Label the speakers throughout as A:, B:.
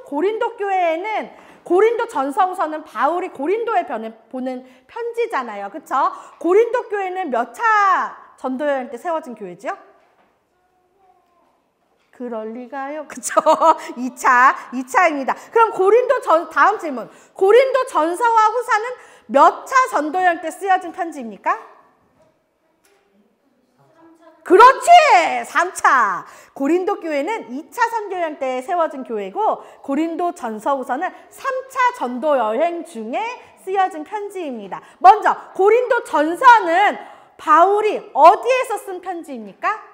A: 고린도 교회에는 고린도 전서후서는 바울이 고린도에 보낸 편지잖아요. 그쵸? 고린도 교회는 몇 차 전도 여행 때 세워진 교회죠? 그럴 리가요. 그쵸? 2차입니다. 그럼 다음 질문. 고린도 전서와 후서는 몇 차 전도 여행 때 쓰여진 편지입니까? 그렇지! 3차. 고린도 교회는 2차 선교여행 때 세워진 교회고 고린도 전서후서는 3차 전도 여행 중에 쓰여진 편지입니다. 먼저 고린도 전서는 바울이 어디에서 쓴 편지입니까?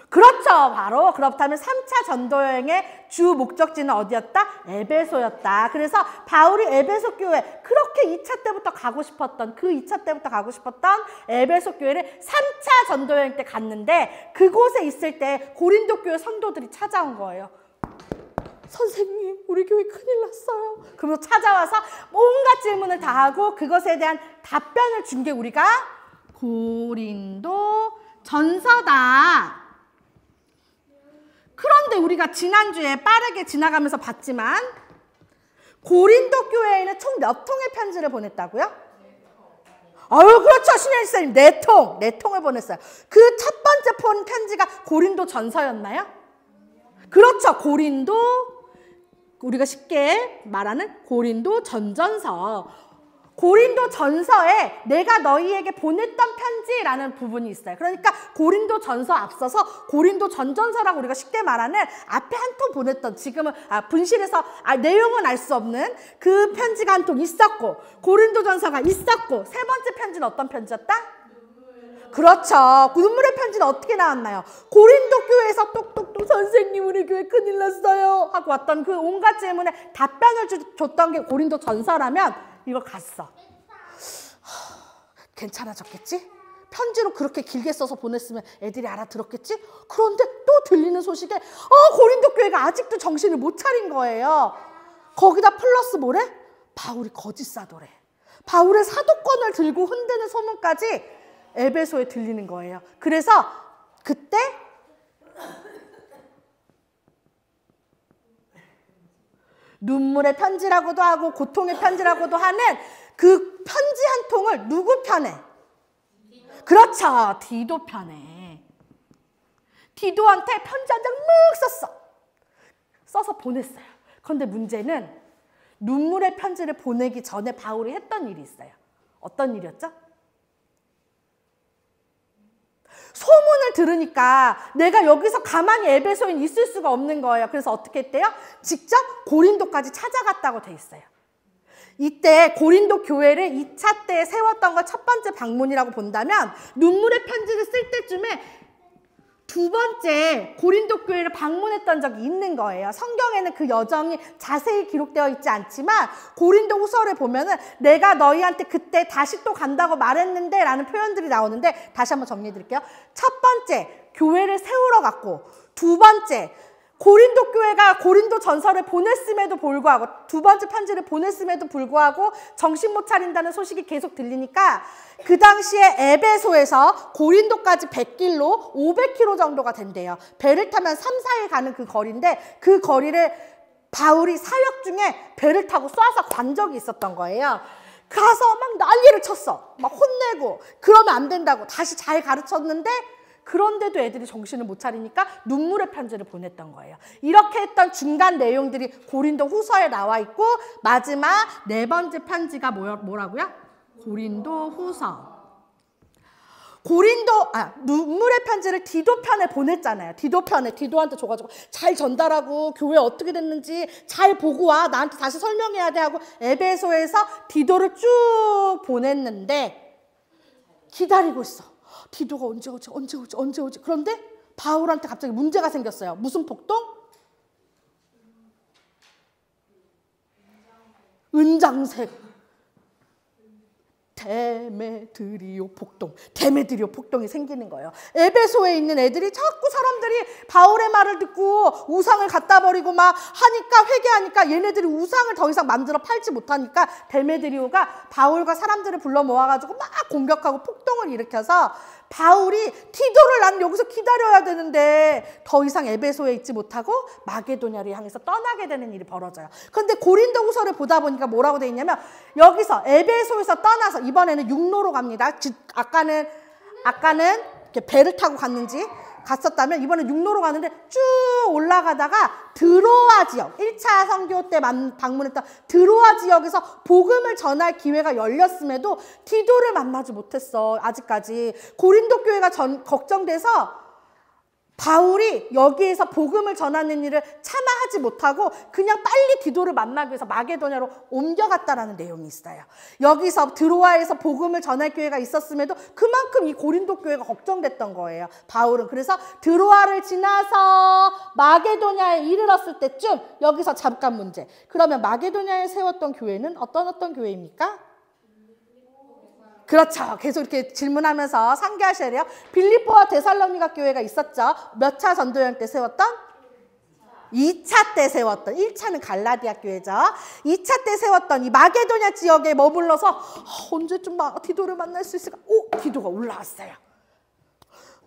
A: 그렇죠. 바로 그렇다면 3차 전도여행의 주 목적지는 어디였다? 에베소였다. 그래서 바울이 에베소 교회, 그렇게 2차 때부터 가고 싶었던, 그 2차 때부터 가고 싶었던 에베소 교회를 3차 전도여행 때 갔는데 그곳에 있을 때 고린도 교회 성도들이 찾아온 거예요. 선생님, 우리 교회 큰일 났어요. 그러면서 찾아와서 온갖 질문을 다 하고 그것에 대한 답변을 준 게 우리가 고린도 전서다. 그런데 우리가 지난주에 빠르게 지나가면서 봤지만 고린도 교회에는 총 몇 통의 편지를 보냈다고요? 아유, 그렇죠. 신혜리사님, 4통을 보냈어요. 그 첫 번째 편지가 고린도 전서였나요? 그렇죠. 우리가 쉽게 말하는 고린도 전전서. 고린도 전서에 내가 너희에게 보냈던 편지라는 부분이 있어요. 그러니까 고린도 전서 앞서서 고린도 전전서라고 우리가 쉽게 말하는 앞에 한 통 보냈던, 지금은 분실해서 내용은 알 수 없는 그 편지가 한 통 있었고 고린도 전서가 있었고 세 번째 편지는 어떤 편지였다? 그렇죠. 눈물의 편지는 어떻게 나왔나요? 고린도 교회에서 똑똑똑 선생님 우리 교회 큰일 났어요 하고 왔던 그 온갖 질문에 답변을 줬던 게 고린도 전서라면 이거 갔어. 괜찮아졌겠지? 편지로 그렇게 길게 써서 보냈으면 애들이 알아들었겠지? 그런데 또 들리는 소식에 고린도 교회가 아직도 정신을 못 차린 거예요. 거기다 플러스 뭐래? 바울이 거짓 사도래. 바울의 사도권을 들고 흔드는 소문까지 에베소에 들리는 거예요. 그래서 그때 눈물의 편지라고도 하고 고통의 편지라고도 하는 그 편지 한 통을 누구 편에? 그렇죠. 디도 편에. 디도한테 편지 한 장 묵 써서 보냈어요. 그런데 문제는 눈물의 편지를 보내기 전에 바울이 했던 일이 있어요. 어떤 일이었죠? 소문을 들으니까 내가 여기서 가만히 에베소에 있을 수가 없는 거예요. 그래서 어떻게 했대요? 직접 고린도까지 찾아갔다고 돼 있어요. 이때 고린도 교회를 2차 때 세웠던 걸 첫 번째 방문이라고 본다면 눈물의 편지를 쓸 때쯤에 두 번째 고린도 교회를 방문했던 적이 있는 거예요. 성경에는 그 여정이 자세히 기록되어 있지 않지만 고린도 후서를 보면은 내가 너희한테 그때 다시 또 간다고 말했는데 라는 표현들이 나오는데 다시 한번 정리해 드릴게요. 첫 번째, 교회를 세우러 갔고, 두 번째, 고린도 교회가 고린도 전서를 보냈음에도 불구하고, 두 번째 편지를 보냈음에도 불구하고 정신 못 차린다는 소식이 계속 들리니까 그 당시에 에베소에서 고린도까지 100길로 500km 정도가 된대요. 배를 타면 3, 4일 가는 그 거리인데 그 거리를 바울이 사역 중에 배를 타고 쏴서 간 적이 있었던 거예요. 가서 막 난리를 쳤어. 막 혼내고 그러면 안 된다고 다시 잘 가르쳤는데 그런데도 애들이 정신을 못 차리니까 눈물의 편지를 보냈던 거예요. 이렇게 했던 중간 내용들이 고린도 후서에 나와 있고 마지막 네 번째 편지가 뭐라고요? 고린도 후서. 눈물의 편지를 디도 편에 보냈잖아요. 디도한테 줘가지고 잘 전달하고 교회 어떻게 됐는지 잘 보고 와. 나한테 다시 설명해야 돼 하고 에베소에서 디도를 쭉 보냈는데 기다리고 있어. 디도가 언제 오지? 그런데 바울한테 갑자기 문제가 생겼어요. 무슨 폭동? 은장색. 데메드리오 폭동이 생기는 거예요. 에베소에 있는 애들이 자꾸 사람들이 바울의 말을 듣고 우상을 갖다 버리고 막 하니까 회개하니까 얘네들이 우상을 더 이상 만들어 팔지 못하니까 데메드리오가 바울과 사람들을 불러 모아가지고 막 공격하고 폭동을 일으켜서 바울이 디도를 난 여기서 기다려야 되는데 더 이상 에베소에 있지 못하고 마게도냐를 향해서 떠나게 되는 일이 벌어져요. 그런데 고린도후서를 보다 보니까 뭐라고 돼 있냐면 여기서 에베소에서 떠나서 이번에는 육로로 갑니다. 아까는 이렇게 배를 타고 갔었다면 이번엔 육로로 가는데 쭉 올라가다가 드로아 지역, 1차 선교 때 방문했던 드로아 지역에서 복음을 전할 기회가 열렸음에도 디도를 만나지 못했어. 아직까지. 고린도 교회가 걱정돼서 바울이 여기에서 복음을 전하는 일을 차마 하지 못하고 그냥 빨리 디도를 만나기 위해서 마게도냐로 옮겨갔다라는 내용이 있어요. 여기서 드로아에서 복음을 전할 기회가 있었음에도 그만큼 이 고린도 교회가 걱정됐던 거예요. 바울은. 그래서 드로아를 지나서 마게도냐에 이르렀을 때쯤 여기서 잠깐 문제. 그러면 마게도냐에 세웠던 교회는 어떤 교회입니까? 그렇죠. 계속 이렇게 질문하면서 상기하셔야 돼요. 빌립보와 데살로니가 교회가 있었죠. 몇 차 전도여행 때 세웠던? 2차 때 세웠던. 1차는 갈라디아 교회죠. 2차 때 세웠던 이 마게도냐 지역에 머물러서 언제쯤 디도를 만날 수 있을까? 디도가 올라왔어요.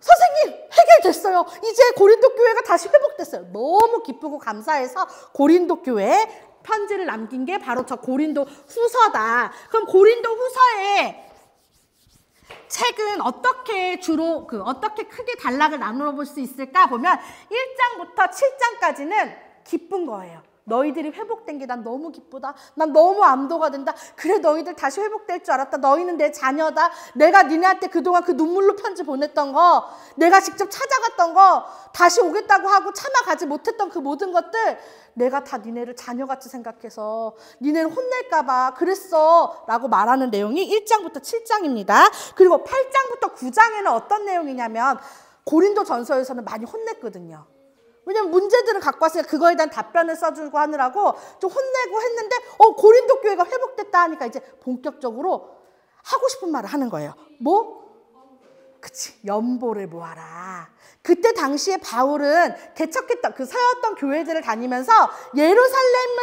A: 선생님, 해결됐어요. 이제 고린도 교회가 다시 회복됐어요. 너무 기쁘고 감사해서 고린도 교회에 편지를 남긴 게 바로 저 고린도 후서다. 그럼 고린도 후서에 책은 어떻게 어떻게 크게 단락을 나누어 볼 수 있을까 보면 1장부터 7장까지는 기쁜 거예요. 너희들이 회복된 게 난 너무 기쁘다. 난 너무 안도가 된다. 그래, 너희들 다시 회복될 줄 알았다. 너희는 내 자녀다. 내가 니네한테 그동안 그 눈물로 편지 보냈던 거, 내가 직접 찾아갔던 거, 다시 오겠다고 하고 참아 가지 못했던 그 모든 것들 내가 다 니네를 자녀같이 생각해서 니네를 혼낼까 봐 그랬어 라고 말하는 내용이 1장부터 7장입니다. 그리고 8장부터 9장에는 어떤 내용이냐면 고린도 전서에서는 많이 혼냈거든요. 왜냐면 문제들을 갖고 왔으니까 그거에 대한 답변을 써주고 하느라고 좀 혼내고 했는데 고린도 교회가 회복됐다 하니까 이제 본격적으로 하고 싶은 말을 하는 거예요. 그치, 연보를 모아라. 그때 당시에 바울은 개척했던 세웠던 교회들을 다니면서 예루살렘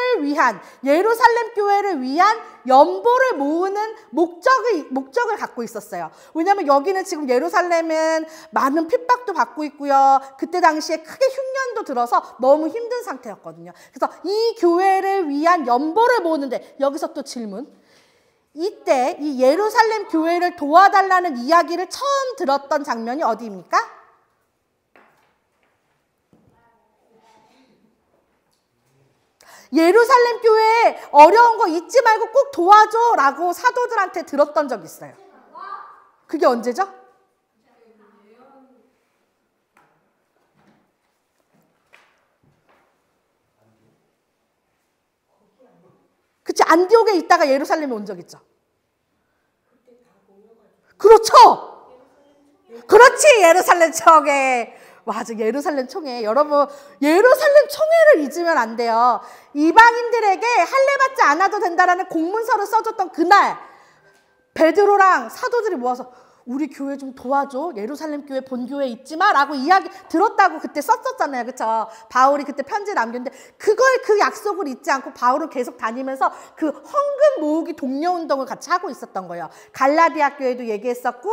A: 교회를 위한 연보를 모으는 목적을 갖고 있었어요. 왜냐하면 여기는 지금 예루살렘은 많은 핍박도 받고 있고요. 그때 당시에 크게 흉년도 들어서 너무 힘든 상태였거든요. 그래서 이 교회를 위한 연보를 모으는데 여기서 또 질문. 이때 이 예루살렘 교회를 도와달라는 이야기를 처음 들었던 장면이 어디입니까? 예루살렘 교회에 어려운 거 잊지 말고 꼭 도와줘 라고 사도들한테 들었던 적이 있어요. 그게 언제죠? 그치, 안디옥에 있다가 예루살렘에 온 적 있죠. 그렇죠. 그렇지, 예루살렘 총회. 맞아, 예루살렘 총회. 여러분, 예루살렘 총회를 잊으면 안 돼요. 이방인들에게 할례받지 않아도 된다라는 공문서를 써줬던 그날 베드로랑 사도들이 모아서 우리 교회 좀 도와줘. 예루살렘 교회 본교회 있지 마 라고 이야기 들었다고 그때 썼었잖아요. 그쵸? 바울이 그때 편지 남겼는데 그 약속을 잊지 않고 바울은 계속 다니면서 그 헌금 모으기 독려운동을 같이 하고 있었던 거예요. 갈라디아 교회도 얘기했었고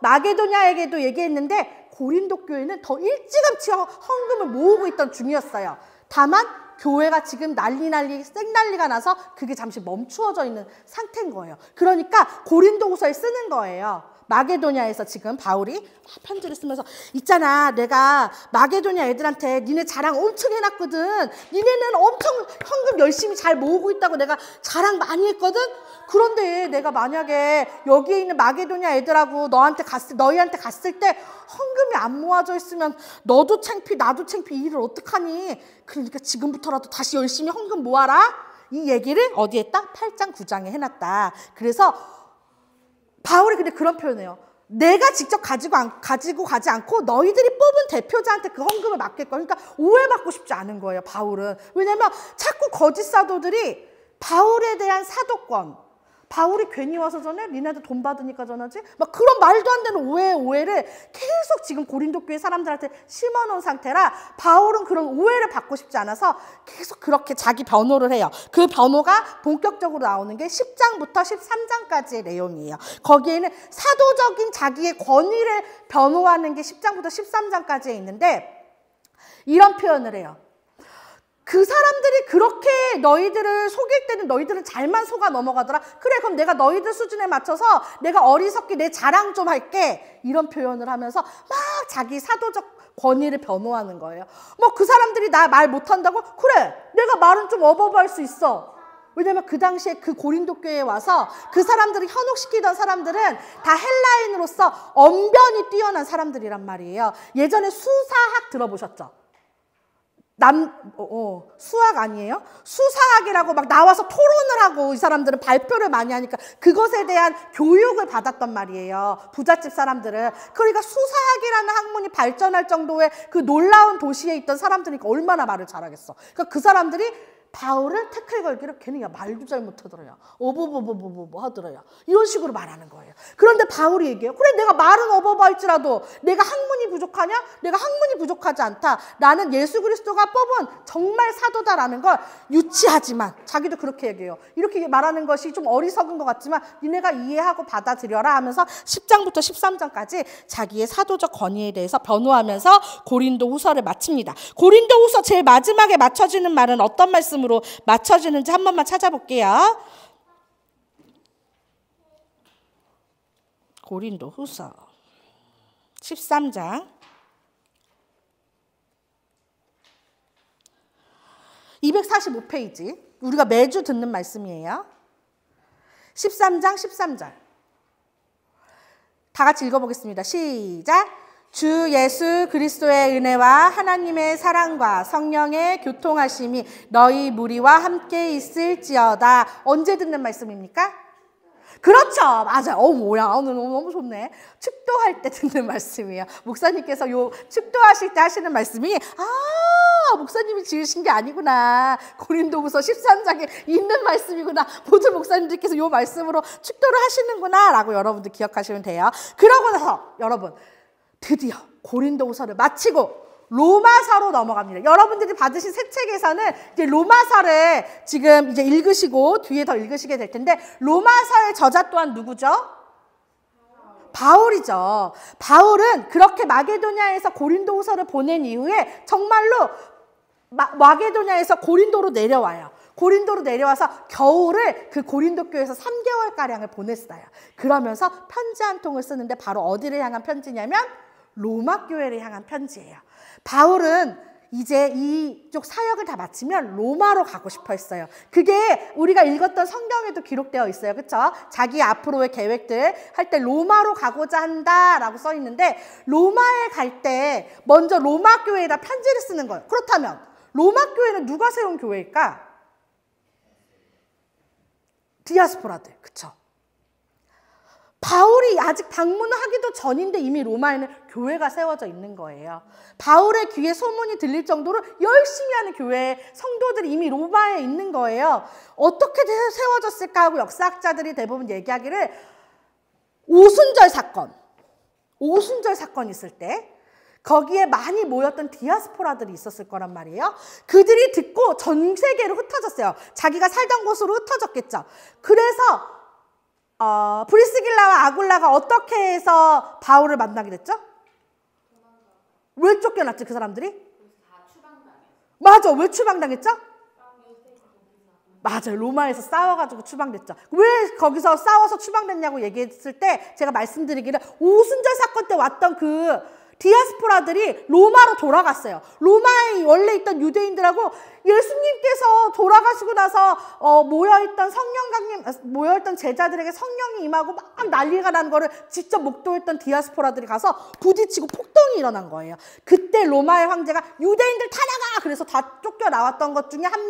A: 마게도냐에게도 얘기했는데 고린도 교회는 더 일찌감치 헌금을 모으고 있던 중이었어요. 다만 교회가 지금 생난리가 나서 그게 잠시 멈추어져 있는 상태인 거예요. 그러니까 고린도후서에 쓰는 거예요. 마게도냐에서 지금 바울이 편지를 쓰면서 있잖아, 내가 마게도냐 애들한테 니네 자랑 엄청 해놨거든. 니네는 엄청 헌금 열심히 잘 모으고 있다고 내가 자랑 많이 했거든. 그런데 내가 만약에 여기에 있는 마게도냐 애들하고 너희한테 갔을 때 헌금이 안 모아져 있으면 너도 창피 나도 창피, 이 일을 어떡하니. 그러니까 지금부터라도 다시 열심히 헌금 모아라. 이 얘기를 어디에 했다? 8장 9장에 해놨다. 그래서 바울이 근데 그런 표현해요. 내가 직접 가지고 가지 않고 너희들이 뽑은 대표자한테 그 헌금을 맡길 거야. 그러니까 오해받고 싶지 않은 거예요, 바울은. 왜냐면 자꾸 거짓 사도들이 바울에 대한 사도권, 바울이 괜히 와서 전해? 니네한테 돈 받으니까 전하지? 막 그런 말도 안 되는 오해를 계속 지금 고린도 교회 사람들한테 심어놓은 상태라 바울은 그런 오해를 받고 싶지 않아서 계속 그렇게 자기 변호를 해요. 그 변호가 본격적으로 나오는 게 10장부터 13장까지의 내용이에요. 거기에는 사도적인 자기의 권위를 변호하는 게 10장부터 13장까지에 있는데 이런 표현을 해요. 그 사람들이 그렇게 너희들을 속일 때는 너희들은 잘만 속아 넘어가더라. 그래, 그럼 내가 너희들 수준에 맞춰서 내가 어리석게 내 자랑 좀 할게. 이런 표현을 하면서 막 자기 사도적 권위를 변호하는 거예요. 뭐 그 사람들이 나 말 못한다고? 그래, 내가 말은 좀 어버버할 수 있어. 왜냐면 그 당시에 그 고린도 교회에 와서 그 사람들을 현혹시키던 사람들은 다 헬라인으로서 언변이 뛰어난 사람들이란 말이에요. 예전에 수사학 들어보셨죠? 수학 아니에요? 수사학이라고 막 나와서 토론을 하고 이 사람들은 발표를 많이 하니까 그것에 대한 교육을 받았단 말이에요. 부잣집 사람들은. 그러니까 수사학이라는 학문이 발전할 정도의 그 놀라운 도시에 있던 사람들이니까 얼마나 말을 잘하겠어. 그러니까 그 사람들이 바울을 태클 걸기를 걔는 말도 잘 못하더래요. 어버버버버버 하더래요. 이런 식으로 말하는 거예요. 그런데 바울이 얘기해요. 그래, 내가 말은 어버버할지라도 내가 학문이 부족하냐? 내가 학문이 부족하지 않다. 나는 예수 그리스도가 뽑은 정말 사도다라는 걸 유치하지만 자기도 그렇게 얘기해요. 이렇게 말하는 것이 좀 어리석은 것 같지만 니네가 이해하고 받아들여라 하면서 10장부터 13장까지 자기의 사도적 권위에 대해서 변호하면서 고린도 후서를 마칩니다. 고린도 후서 제일 마지막에 맞춰지는 말은 어떤 말씀으로 맞춰지는지 한 번만 찾아볼게요. 고린도 후서 13장 245페이지 우리가 매주 듣는 말씀이에요. 13장 13절 다 같이 읽어보겠습니다. 시작! 주 예수 그리스도의 은혜와 하나님의 사랑과 성령의 교통하심이 너희 무리와 함께 있을지어다. 언제 듣는 말씀입니까? 그렇죠. 맞아요. 뭐야. 오늘 너무 좋네. 축도할 때 듣는 말씀이에요. 목사님께서 요 축도하실 때 하시는 말씀이 목사님이 지으신 게 아니구나. 고린도후서 13장에 있는 말씀이구나. 모든 목사님들께서 요 말씀으로 축도를 하시는구나 라고 여러분들 기억하시면 돼요. 그러고 나서 여러분 드디어 고린도후서를 마치고 로마서로 넘어갑니다. 여러분들이 받으신 새 책에서는 이제 로마서를 지금 이제 읽으시고 뒤에 더 읽으시게 될 텐데 로마서의 저자 또한 누구죠? 바울이죠. 바울은 그렇게 마게도냐에서 고린도후서를 보낸 이후에 정말로 마게도냐에서 고린도로 내려와요. 고린도로 내려와서 겨울을 그 고린도 교회에서 3개월가량을 보냈어요. 그러면서 편지 한 통을 쓰는데 바로 어디를 향한 편지냐면 로마 교회를 향한 편지예요. 바울은 이제 이쪽 사역을 다 마치면 로마로 가고 싶어 했어요. 그게 우리가 읽었던 성경에도 기록되어 있어요. 그렇죠? 자기 앞으로의 계획들 할 때 로마로 가고자 한다라고 써 있는데 로마에 갈 때 먼저 로마 교회에다 편지를 쓰는 거예요. 그렇다면 로마 교회는 누가 세운 교회일까? 디아스포라들. 그렇죠? 바울이 아직 방문을 하기도 전인데 이미 로마에는 교회가 세워져 있는 거예요. 바울의 귀에 소문이 들릴 정도로 열심히 하는 교회 성도들이 이미 로마에 있는 거예요. 어떻게 세워졌을까 하고 역사학자들이 대부분 얘기하기를 오순절 사건이 있을 때 거기에 많이 모였던 디아스포라들이 있었을 거란 말이에요. 그들이 듣고 전 세계로 흩어졌어요. 자기가 살던 곳으로 흩어졌겠죠. 그래서 브리스길라와 아굴라가 어떻게 해서 바울을 만나게 됐죠? 왜 쫓겨났지 그 사람들이? 맞아. 왜 추방당했죠? 맞아요. 로마에서 싸워가지고 추방됐죠. 왜 거기서 싸워서 추방됐냐고 얘기했을 때 제가 말씀드리기를 오순절 사건 때 왔던 그 디아스포라들이 로마로 돌아갔어요. 로마에 원래 있던 유대인들하고 예수님께서 돌아가시고 나서 모여있던 제자들에게 성령이 임하고 막 난리가 난 거를 직접 목도했던 디아스포라들이 가서 부딪히고 폭동이 일어난 거예요. 그때 로마의 황제가 유대인들 다 나가! 그래서 다 쫓겨나왔던 것 중에 한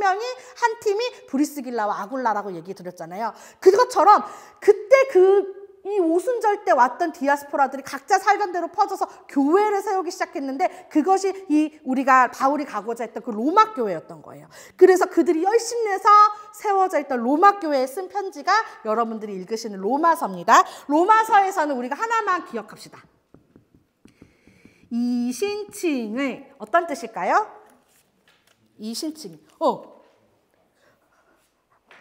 A: 팀이 브리스길라와 아굴라라고 얘기 드렸잖아요. 그것처럼 그때 그 이 오순절 때 왔던 디아스포라들이 각자 살던 대로 퍼져서 교회를 세우기 시작했는데 그것이 우리가 바울이 가고자 했던 그 로마 교회였던 거예요. 그래서 그들이 열심히 내서 세워져 있던 로마 교회에 쓴 편지가 여러분들이 읽으시는 로마서입니다. 로마서에서는 우리가 하나만 기억합시다. 이신칭의 어떤 뜻일까요? 이신칭.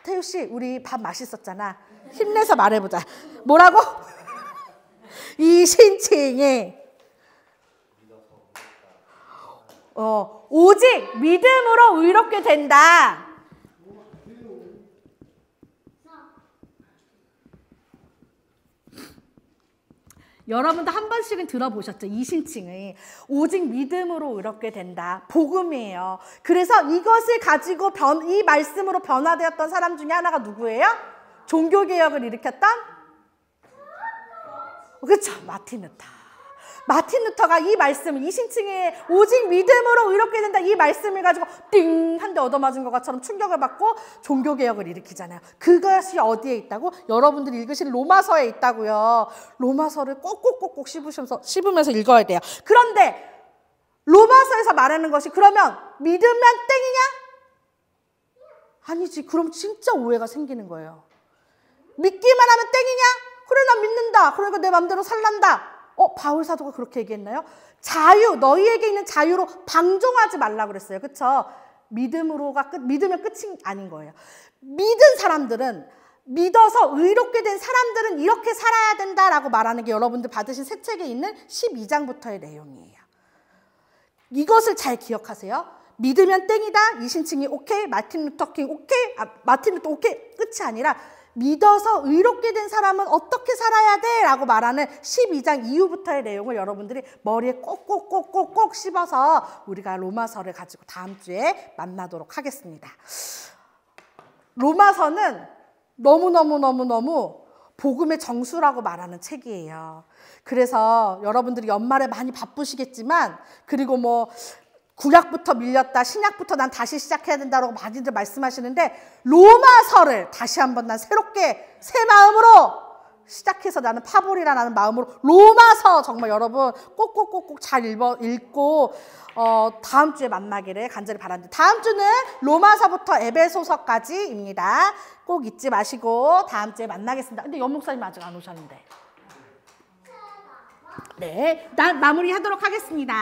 A: 태유 씨, 우리 밥 맛있었잖아. 힘내서 말해보자. 뭐라고? 이신칭이 오직 믿음으로 의롭게 된다. 여러분도 한 번씩은 들어보셨죠? 이신칭의 오직 믿음으로 의롭게 된다. 복음이에요. 그래서 이것을 가지고 이 말씀으로 변화되었던 사람 중에 하나가 누구예요? 종교개혁을 일으켰던? 그렇죠. 마틴 루터가 이 말씀을 이신칭의 오직 믿음으로 의롭게 된다 이 말씀을 가지고 띵 한 대 얻어맞은 것처럼 충격을 받고 종교개혁을 일으키잖아요. 그것이 어디에 있다고? 여러분들이 읽으신 로마서에 있다고요. 로마서를 꼭꼭꼭꼭 씹으면서 읽어야 돼요. 그런데 로마서에서 말하는 것이 그러면 믿으면 땡이냐? 아니지. 그럼 진짜 오해가 생기는 거예요. 믿기만 하면 땡이냐? 그래 나 믿는다. 그러니까 내 맘대로 살란다. 바울 사도가 그렇게 얘기했나요? 너희에게 있는 자유로 방종하지 말라 그랬어요. 그렇죠? 믿으면 끝이 아닌 거예요. 믿은 사람들은 믿어서 의롭게 된 사람들은 이렇게 살아야 된다라고 말하는 게 여러분들 받으신 새 책에 있는 12장부터의 내용이에요. 이것을 잘 기억하세요. 믿으면 땡이다. 이신칭이 오케이. 마틴 루터 오케이. 마틴 루터 오케이. 끝이 아니라 믿어서 의롭게 된 사람은 어떻게 살아야 돼? 라고 말하는 12장 이후부터의 내용을 여러분들이 머리에 꼭꼭꼭꼭꼭 씹어서 우리가 로마서를 가지고 다음 주에 만나도록 하겠습니다. 로마서는 너무너무 복음의 정수라고 말하는 책이에요. 그래서 여러분들이 연말에 많이 바쁘시겠지만 그리고 구약부터 밀렸다, 신약부터 난 다시 시작해야 된다고 많이들 말씀하시는데 로마서를 다시 한번 난 새롭게 새 마음으로 시작해서 나는 파볼이라는 마음으로 로마서 정말 여러분 꼭꼭꼭꼭 잘 읽고 다음 주에 만나기를 간절히 바랍니다. 다음 주는 로마서부터 에베소서까지입니다. 꼭 잊지 마시고 다음 주에 만나겠습니다. 근데 연 목사님 아직 안 오셨는데. 네, 마무리하도록 하겠습니다.